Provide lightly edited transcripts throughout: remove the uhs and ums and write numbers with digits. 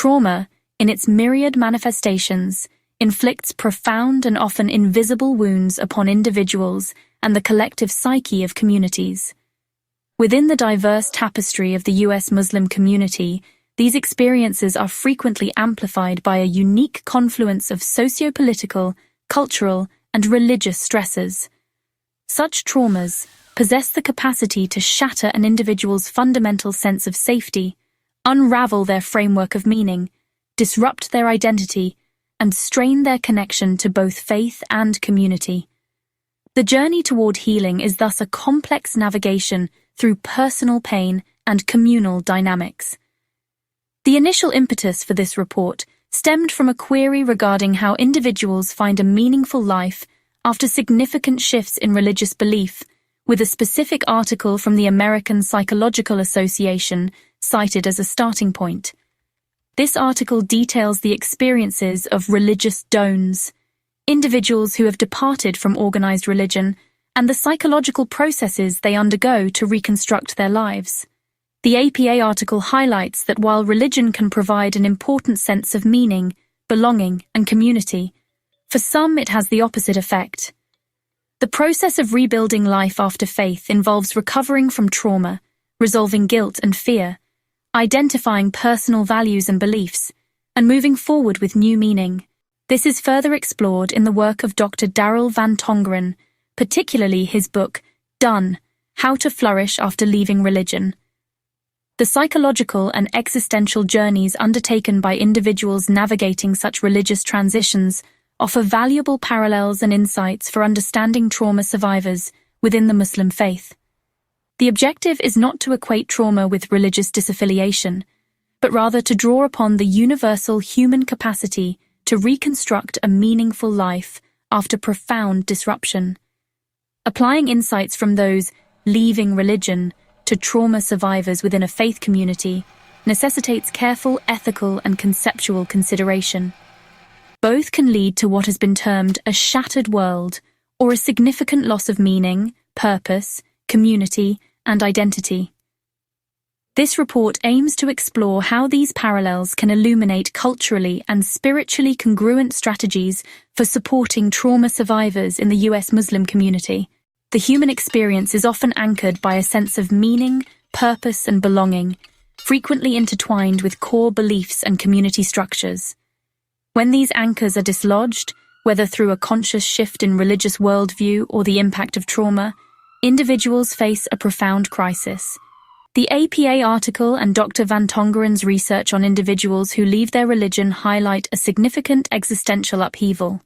Trauma, in its myriad manifestations, inflicts profound and often invisible wounds upon individuals and the collective psyche of communities. Within the diverse tapestry of the U.S. Muslim community, these experiences are frequently amplified by a unique confluence of socio-political, cultural, and religious stresses. Such traumas possess the capacity to shatter an individual's fundamental sense of safety, unravel their framework of meaning, disrupt their identity, and strain their connection to both faith and community. The journey toward healing is thus a complex navigation through personal pain and communal dynamics. The initial impetus for this report stemmed from a query regarding how individuals find a meaningful life after significant shifts in religious belief, with a specific article from the American Psychological Association cited as a starting point. This article details the experiences of religious don'ts, individuals who have departed from organized religion, and the psychological processes they undergo to reconstruct their lives. The APA article highlights that while religion can provide an important sense of meaning, belonging, and community, for some it has the opposite effect. The process of rebuilding life after faith involves recovering from trauma, resolving guilt and fear, identifying personal values and beliefs, and moving forward with new meaning. This is further explored in the work of Dr. Darrell Van Tongeren, particularly his book, Done: How to Flourish After Leaving Religion. The psychological and existential journeys undertaken by individuals navigating such religious transitions offer valuable parallels and insights for understanding trauma survivors within the Muslim faith. The objective is not to equate trauma with religious disaffiliation, but rather to draw upon the universal human capacity to reconstruct a meaningful life after profound disruption. Applying insights from those leaving religion to trauma survivors within a faith community necessitates careful ethical and conceptual consideration. Both can lead to what has been termed a shattered world or a significant loss of meaning, purpose, community, and identity. This report aims to explore how these parallels can illuminate culturally and spiritually congruent strategies for supporting trauma survivors in the U.S. Muslim community. The human experience is often anchored by a sense of meaning, purpose, and belonging, frequently intertwined with core beliefs and community structures. When these anchors are dislodged, whether through a conscious shift in religious worldview or the impact of trauma, individuals face a profound crisis. The APA article and Dr. Van Tongeren's research on individuals who leave their religion highlight a significant existential upheaval.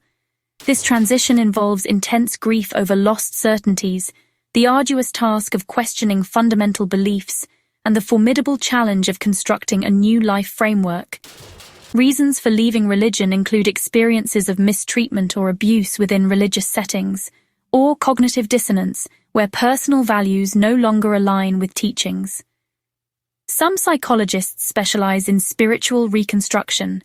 This transition involves intense grief over lost certainties, the arduous task of questioning fundamental beliefs, and the formidable challenge of constructing a new life framework. Reasons for leaving religion include experiences of mistreatment or abuse within religious settings, or cognitive dissonance, where personal values no longer align with teachings. Some psychologists specialize in spiritual reconstruction,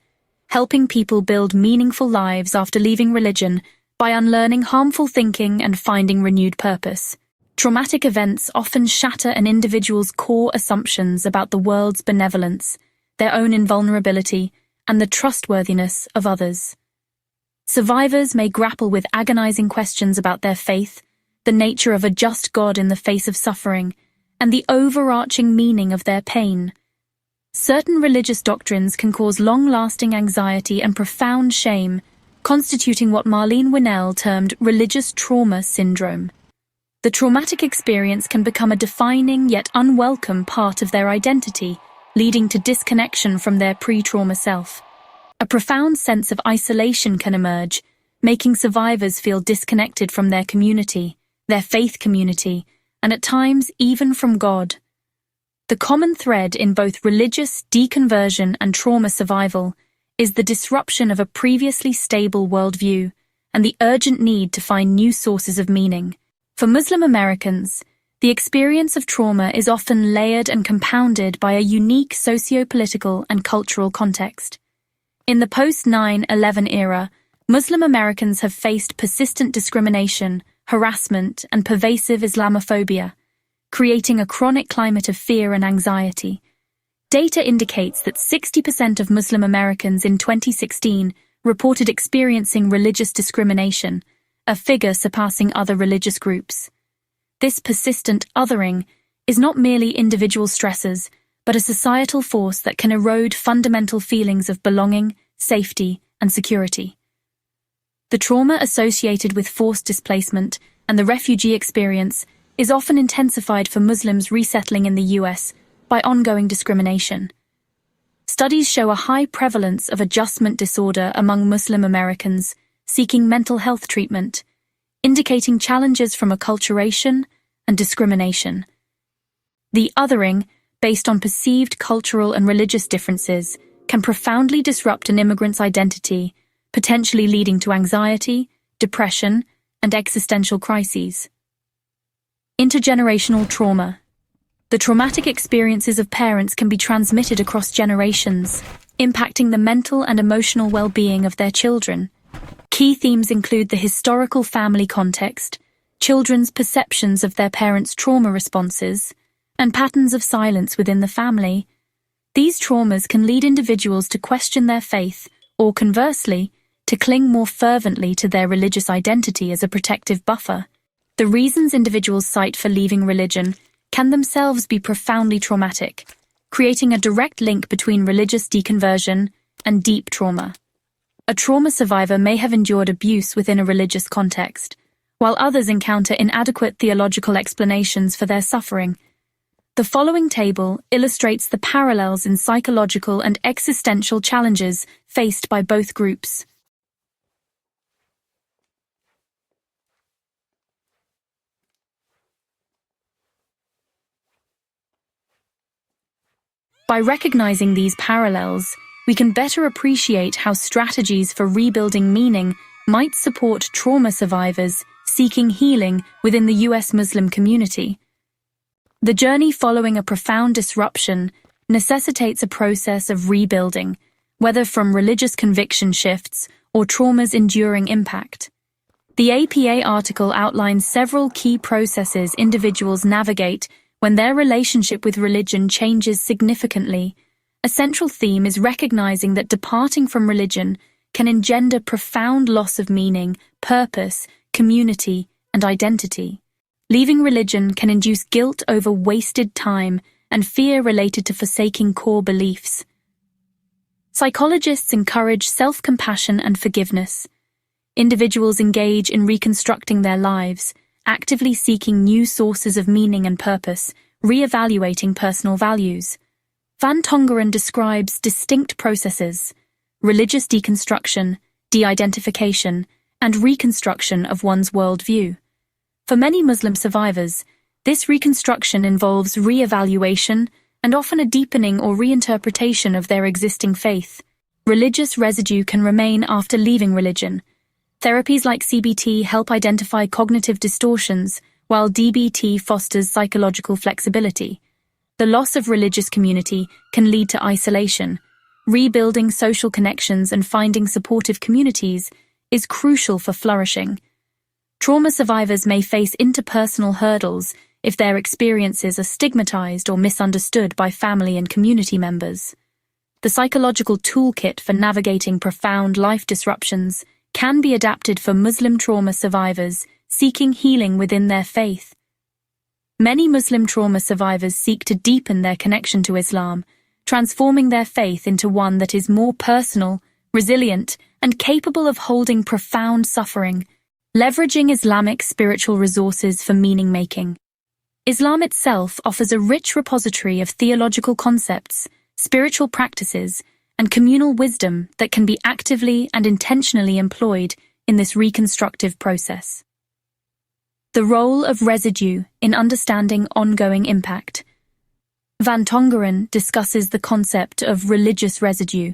helping people build meaningful lives after leaving religion by unlearning harmful thinking and finding renewed purpose. Traumatic events often shatter an individual's core assumptions about the world's benevolence, their own invulnerability, and the trustworthiness of others. Survivors may grapple with agonizing questions about their faith, the nature of a just God in the face of suffering, and the overarching meaning of their pain. Certain religious doctrines can cause long-lasting anxiety and profound shame, constituting what Marlene Winnell termed religious trauma syndrome. The traumatic experience can become a defining yet unwelcome part of their identity, leading to disconnection from their pre-trauma self. A profound sense of isolation can emerge, making survivors feel disconnected from their community, their faith community, and at times even from God. The common thread in both religious deconversion and trauma survival is the disruption of a previously stable worldview and the urgent need to find new sources of meaning. For Muslim Americans, the experience of trauma is often layered and compounded by a unique socio-political and cultural context. In the post-9/11 era, Muslim Americans have faced persistent discrimination, harassment, and pervasive Islamophobia, creating a chronic climate of fear and anxiety. Data indicates that 60% of Muslim Americans in 2016 reported experiencing religious discrimination, a figure surpassing other religious groups. This persistent othering is not merely individual stressors, but a societal force that can erode fundamental feelings of belonging, safety, and security. The trauma associated with forced displacement and the refugee experience is often intensified for Muslims resettling in the US by ongoing discrimination. Studies show a high prevalence of adjustment disorder among Muslim Americans seeking mental health treatment, indicating challenges from acculturation and discrimination. The othering, based on perceived cultural and religious differences, can profoundly disrupt an immigrant's identity, potentially leading to anxiety, depression, and existential crises. Intergenerational trauma. The traumatic experiences of parents can be transmitted across generations, impacting the mental and emotional well-being of their children. Key themes include the historical family context, children's perceptions of their parents' trauma responses, and patterns of silence within the family. These traumas can lead individuals to question their faith, or conversely, to cling more fervently to their religious identity as a protective buffer. The reasons individuals cite for leaving religion can themselves be profoundly traumatic, creating a direct link between religious deconversion and deep trauma. A trauma survivor may have endured abuse within a religious context, while others encounter inadequate theological explanations for their suffering. The following table illustrates the parallels in psychological and existential challenges faced by both groups. By recognizing these parallels, we can better appreciate how strategies for rebuilding meaning might support trauma survivors seeking healing within the US Muslim community. The journey following a profound disruption necessitates a process of rebuilding, whether from religious conviction shifts or trauma's enduring impact. The APA article outlines several key processes individuals navigate when their relationship with religion changes significantly. A central theme is recognizing that departing from religion can engender profound loss of meaning, purpose, community, and identity. Leaving religion can induce guilt over wasted time and fear related to forsaking core beliefs. Psychologists encourage self-compassion and forgiveness. Individuals engage in reconstructing their lives, actively seeking new sources of meaning and purpose, re-evaluating personal values. Van Tongeren describes distinct processes: religious deconstruction, de-identification, and reconstruction of one's worldview. For many Muslim survivors, this reconstruction involves re-evaluation and often a deepening or reinterpretation of their existing faith. Religious residue can remain after leaving religion. Therapies like CBT help identify cognitive distortions, while DBT fosters psychological flexibility. The loss of religious community can lead to isolation. Rebuilding social connections and finding supportive communities is crucial for flourishing. Trauma survivors may face interpersonal hurdles if their experiences are stigmatized or misunderstood by family and community members. The psychological toolkit for navigating profound life disruptions can be adapted for Muslim trauma survivors seeking healing within their faith. Many Muslim trauma survivors seek to deepen their connection to Islam, transforming their faith into one that is more personal, resilient, and capable of holding profound suffering, leveraging Islamic spiritual resources for meaning-making. Islam itself offers a rich repository of theological concepts, spiritual practices, and communal wisdom that can be actively and intentionally employed in this reconstructive process. The role of residue in understanding ongoing impact. Van Tongeren discusses the concept of religious residue,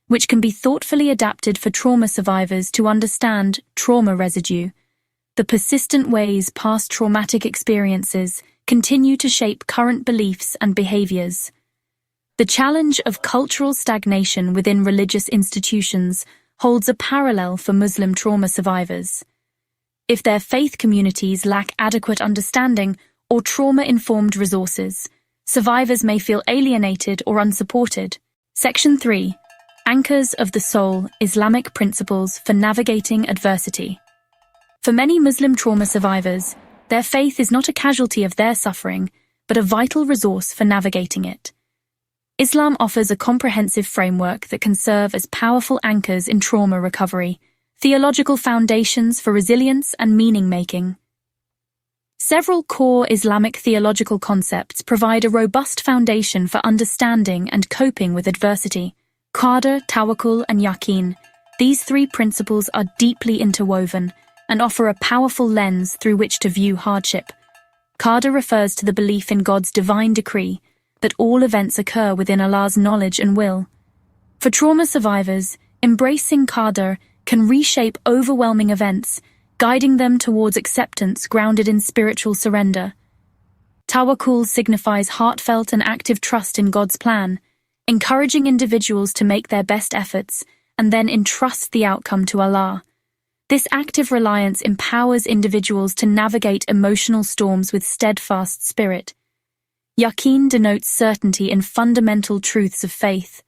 which can be thoughtfully adapted for trauma survivors to understand trauma residue, the persistent ways past traumatic experiences continue to shape current beliefs and behaviors. The challenge of cultural stagnation within religious institutions holds a parallel for Muslim trauma survivors. If their faith communities lack adequate understanding or trauma-informed resources, survivors may feel alienated or unsupported. Section 3. Anchors of the Soul: Islamic Principles for Navigating Adversity. For many Muslim trauma survivors, their faith is not a casualty of their suffering, but a vital resource for navigating it. Islam offers a comprehensive framework that can serve as powerful anchors in trauma recovery, theological foundations for resilience and meaning-making. Several core Islamic theological concepts provide a robust foundation for understanding and coping with adversity. Qadr, Tawakkul, and Yaqeen. These three principles are deeply interwoven and offer a powerful lens through which to view hardship. Qadr refers to the belief in God's divine decree, that all events occur within Allah's knowledge and will. For trauma survivors, embracing Qadr can reshape overwhelming events, guiding them towards acceptance grounded in spiritual surrender. Tawakkul signifies heartfelt and active trust in God's plan, encouraging individuals to make their best efforts and then entrust the outcome to Allah. This active reliance empowers individuals to navigate emotional storms with steadfast spirit. Yaqeen denotes certainty in fundamental truths of faith.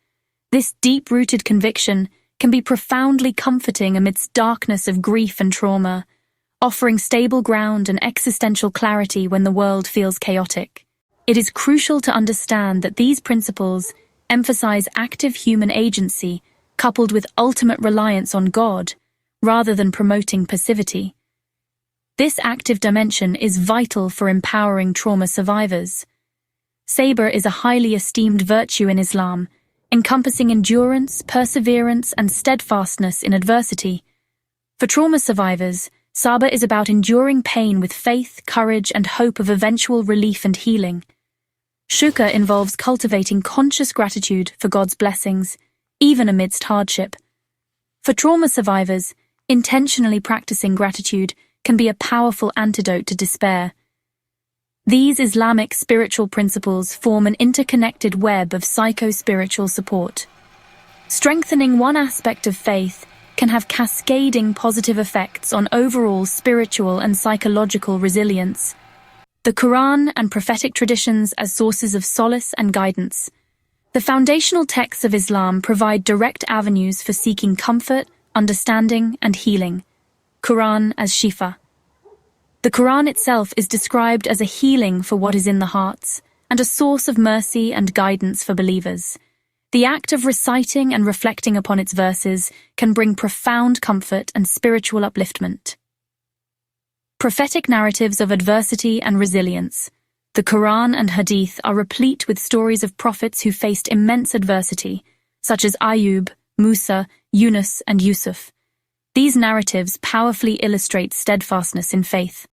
This deep-rooted conviction can be profoundly comforting amidst darkness of grief and trauma, offering stable ground and existential clarity when the world feels chaotic. It is crucial to understand that these principles emphasize active human agency coupled with ultimate reliance on God, rather than promoting passivity. This active dimension is vital for empowering trauma survivors. Sabr is a highly esteemed virtue in Islam, encompassing endurance, perseverance, and steadfastness in adversity. For trauma survivors, sabr is about enduring pain with faith, courage, and hope of eventual relief and healing. Shukr involves cultivating conscious gratitude for God's blessings, even amidst hardship. For trauma survivors, intentionally practicing gratitude can be a powerful antidote to despair. These Islamic spiritual principles form an interconnected web of psycho-spiritual support. Strengthening one aspect of faith can have cascading positive effects on overall spiritual and psychological resilience. The Quran and prophetic traditions as sources of solace and guidance. The foundational texts of Islam provide direct avenues for seeking comfort, understanding, and healing. Quran as Shifa. The Quran itself is described as a healing for what is in the hearts and a source of mercy and guidance for believers. The act of reciting and reflecting upon its verses can bring profound comfort and spiritual upliftment. Prophetic narratives of adversity and resilience. The Quran and Hadith are replete with stories of prophets who faced immense adversity, such as Ayub, Musa, Yunus, and Yusuf. These narratives powerfully illustrate steadfastness in faith.